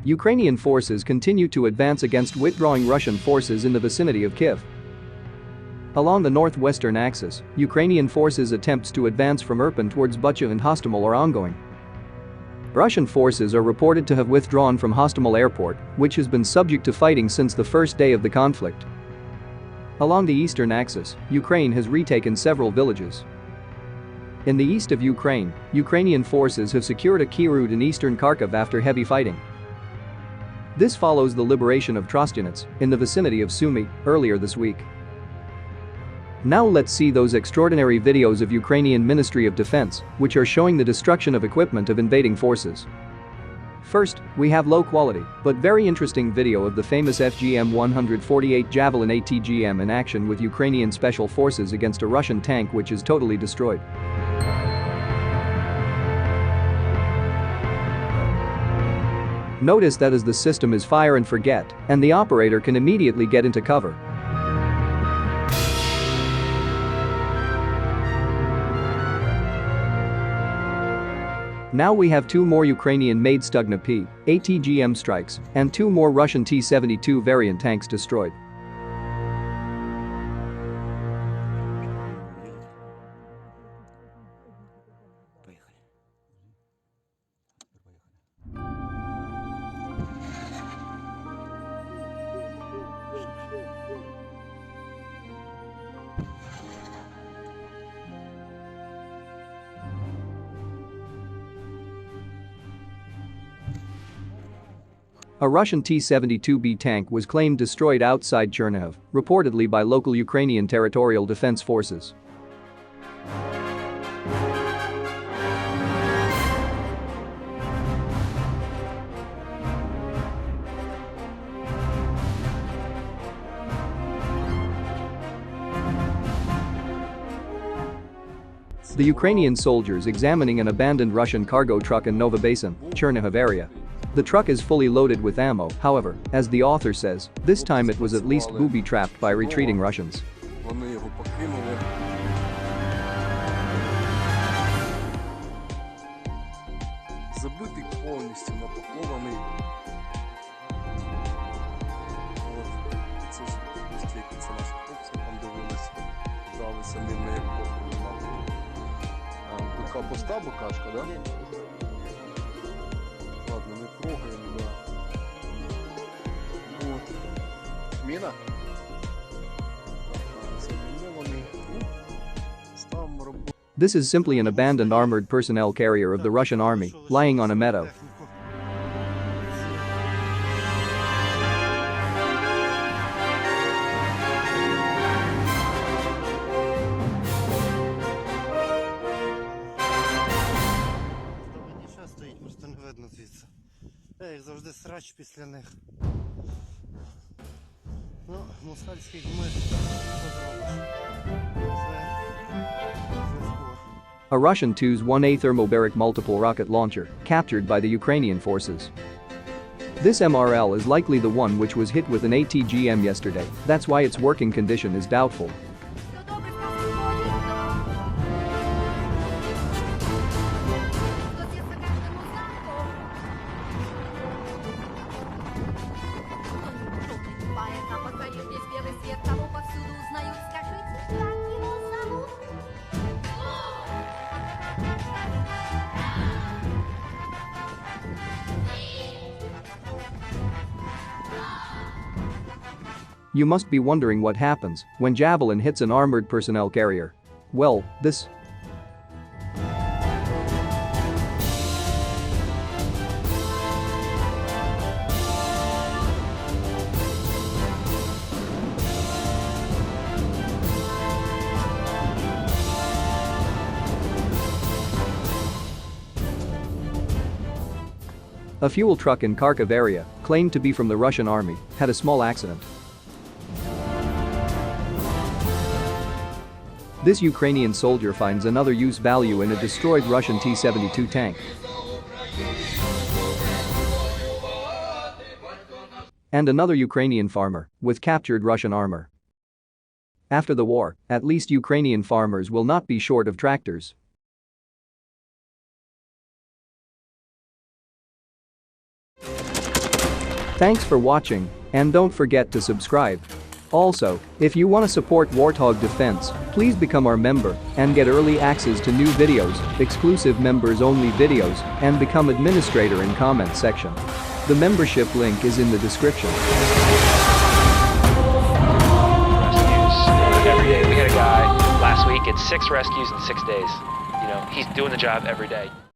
Ukrainian forces continue to advance against withdrawing Russian forces in the vicinity of Kyiv. Along the northwestern axis, Ukrainian forces' attempts to advance from Irpin towards Bucha and Hostomel are ongoing. Russian forces are reported to have withdrawn from Hostomel airport, which has been subject to fighting since the first day of the conflict. Along the eastern axis, Ukraine has retaken several villages. In the east of Ukraine, Ukrainian forces have secured a key route in eastern Kharkiv after heavy fighting. This follows the liberation of Trostyanets, in the vicinity of Sumy, earlier this week. Now let's see those extraordinary videos of Ukrainian Ministry of Defense, which are showing the destruction of equipment of invading forces. First, we have low-quality, but very interesting video of the famous FGM-148 Javelin ATGM in action with Ukrainian special forces against a Russian tank which is totally destroyed. Notice that as the system is fire and forget, and the operator can immediately get into cover. Now we have two more Ukrainian-made Stugna P ATGM strikes and two more Russian T-72 variant tanks destroyed. A Russian T-72B tank was claimed destroyed outside Chernihiv, reportedly by local Ukrainian territorial defense forces. The Ukrainian soldiers examining an abandoned Russian cargo truck in Novobasin, Chernihiv area. The truck is fully loaded with ammo, however, as the author says, this time it was at least booby-trapped by retreating Russians. Пуста букашка, да? Ладно, мы трогаем, да. Вот. Міна? Замінований. Ставимо роботу. This is simply an abandoned armored personnel carrier of the Russian army, lying on a meadow. Їх завжди срач після них. Ну, москальський гмир, що зробиш? A Russian Tu-1A thermobaric multiple rocket launcher, captured by the Ukrainian forces. This MRL is likely the one which was hit with an ATGM yesterday, that's why its working condition is doubtful. You must be wondering what happens when Javelin hits an armored personnel carrier. Well, this A fuel truck in Kharkiv area, claimed to be from the Russian army, had a small accident. This Ukrainian soldier finds another use value in a destroyed Russian T-72 tank. And another Ukrainian farmer, with captured Russian armor. After the war, at least Ukrainian farmers will not be short of tractors. Thanks for watching, and don't forget to subscribe. Also, if you want to support Warthog Defense, please become our member and get early access to new videos, exclusive members-only videos, and become administrator in comment section. The membership link is in the description. Rescues every day. We had a guy last week at 6 rescues in 6 days. You know, he's doing the job every day.